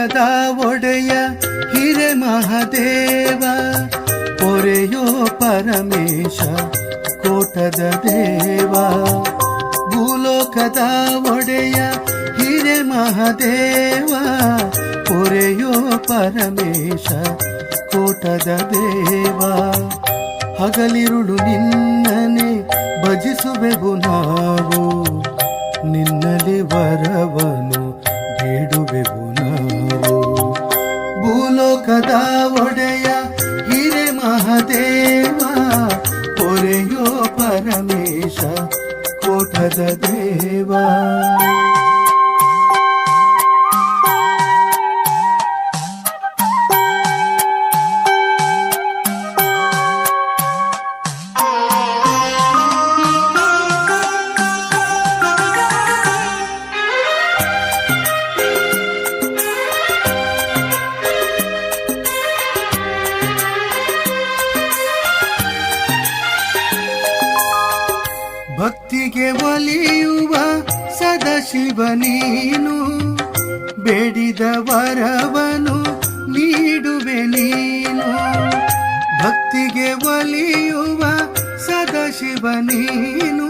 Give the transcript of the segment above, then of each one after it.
ಭೂಲೋಕದ ಒಡೆಯ ಹಿರೆ ಮಹಾದೇವ ಪೊರೆಯೋ ಪರಮೇಶ ಕೋಟದ ದೇವ. ಭೂಲೋಕದ ಒಡೆಯ ಹಿರೆ ಮಹಾದೇವ ಪೊರೆಯೋ ಪರಮೇಶ ಕೋಟದ ದೇವ. ಹಗಲಿರುಳು ನಿನ್ನನೆ ಭಜಿಸುವೆವು ನಾವು, ನಿನ್ನಲ್ಲಿ ವರವನು ಬೇಡುವೆವು ನಾವು. ಭೂಲೋಕದ ಒಡೆಯ ಹಿರೆ ಮಹಾದೇವ ಪೊರೆಯೋ ಪರಮೇಶ ಕೋಟದ ದೇವ. ಭಕ್ತಿಗೆ ಒಲಿಯುವ ಸದಾಶಿವ ನೀನು, ಬೇಡಿದ ವರವನು ನೀಡುವೆ ನೀನು. ಭಕ್ತಿಗೆ ಒಲಿಯುವ ಸದಾಶಿವ ನೀನು,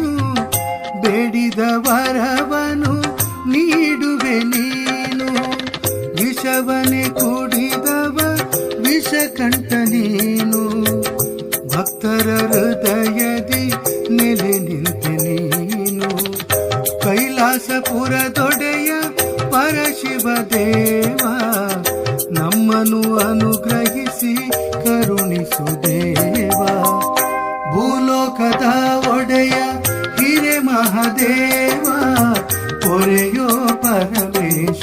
ಬೇಡಿದ ವರವನು ನೀಡುವೆ ನೀನು. ವಿಷವನೆ ಕುಡಿದವ ವಿಷಕಂಠ ನೀನು, ಭಕ್ತರ ಹೃದಯದಿ ನೆಲೆ ನಿಂತೆ ನೀನು. ಕೈಲಾಸಪುರದೊಡೆಯ ಪರಶಿವ ದೇವ, ನಮ್ಮನ್ನು ಅನುಗ್ರಹಿಸಿ ಕರುಣಿಸು ದೇವ. ಭೂಲೋಕದ ಒಡೆಯ ಹಿರೆ ಮಹಾದೇವ ಪೊರೆಯೋ ಪರಮೇಶ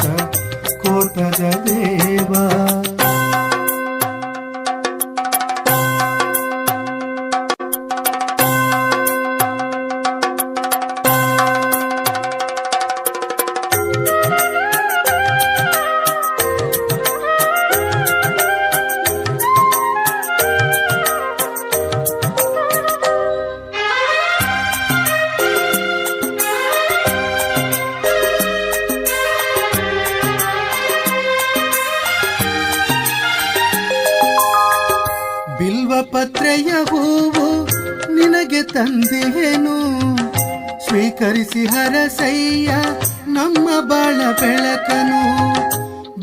ಕೋಟದ ದೇವ. ಬಿಲ್ವಪತ್ರೆಯ ಹೂವು ನಿನಗೆ ತಂದೆಯೇನು, ಸ್ವೀಕರಿಸಿ ಹರಸಯ್ಯ ನಮ್ಮ ಬಾಳ ಬೆಳಕನು.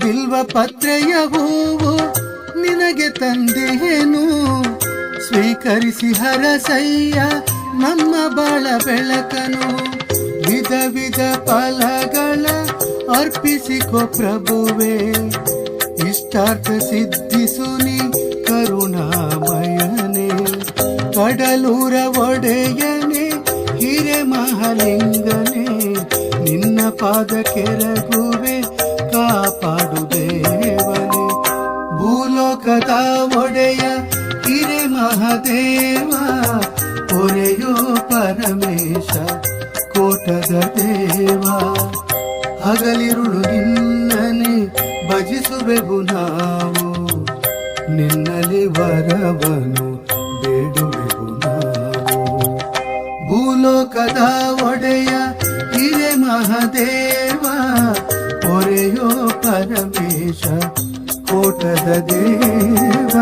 ಬಿಲ್ವಪತ್ರೆಯ ಹೂವು ನಿನಗೆ ತಂದೆಯೇನು, ಸ್ವೀಕರಿಸಿ ಹರಸಯ್ಯ ನಮ್ಮ ಬಾಳ ಬೆಳಕನು. ವಿಧ ವಿಧ ಫಲಗಳ ಅರ್ಪಿಸಿಕೋ ಪ್ರಭುವೇ, ಇಷ್ಟಾರ್ಥ ಸಿದ್ಧಿಸು ನೀ ಕರುಣಾಮಯನೇ. ಕಡಲೂರ ಒಡೆಯನೇ ಹಿರೆ ಮಹಾಲಿಂಗನೇ, ನಿನ್ನ ಪಾದ ಕೆರಗುವೆ ಕಾಪಾಡು ದೇವನೇ. ಭೂಲೋಕದ ಒಡೆಯ ಹಿರೆ ಮಹಾದೇವ ಪೊರೆಯೋ ಪರಮೇಶ ಕೋಟದ ದೇವ. ಹಗಲಿರುಳು ನಿನ್ನನೆ ಭಜಿಸುವೆವು ನಾವು, ನಿನ್ನಲ್ಲಿ ವರವನು ಬೇಡುವೆವು ನಾವು. ಭೂಲೋಕದ ಒಡೆಯ ಹಿರೆ ಮಹಾದೇವ ಪೊರೆಯೋ ಪರಮೇಶ ಕೋಟದ ದೇವ.